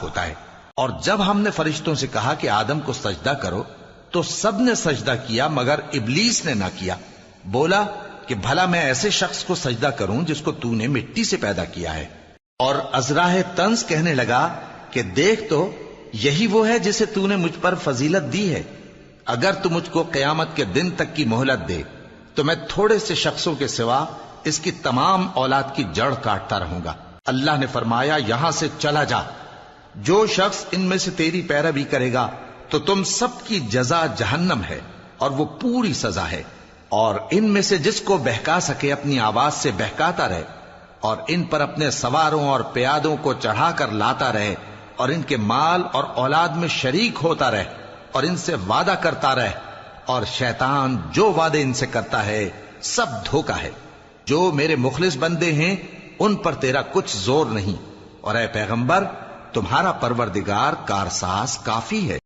ہوتا ہے۔ اور جب ہم نے فرشتوں سے کہا کہ آدم کو سجدہ کرو تو سب نے سجدہ کیا مگر ابلیس نے نہ کیا۔ بولا کہ بھلا میں ایسے شخص کو سجدہ کروں جس کو تو نے مٹی سے پیدا کیا ہے۔ اور ازراہ طنز کہنے لگا کہ دیکھ تو یہی وہ ہے جسے تو نے مجھ پر فضیلت دی ہے، اگر تو مجھ کو قیامت کے دن تک کی مہلت دے تو میں تھوڑے سے شخصوں کے سوا اس کی تمام اولاد کی جڑ کاٹتا رہوں گا۔ اللہ نے فرمایا یہاں سے چلا جا، جو شخص ان میں سے تیری پیروی کرے گا تو تم سب کی جزا جہنم ہے اور وہ پوری سزا ہے، اور ان میں سے جس کو بہکا سکے اپنی آواز سے بہکاتا رہے، اور ان پر اپنے سواروں اور پیادوں کو چڑھا کر لاتا رہے، اور ان کے مال اور اولاد میں شریک ہوتا رہے، اور ان سے وعدہ کرتا رہے، اور شیطان جو وعدے ان سے کرتا ہے سب دھوکا ہے۔ جو میرے مخلص بندے ہیں ان پر تیرا کچھ زور نہیں، اور اے پیغمبر تمہارا پروردگار کارساز کافی ہے۔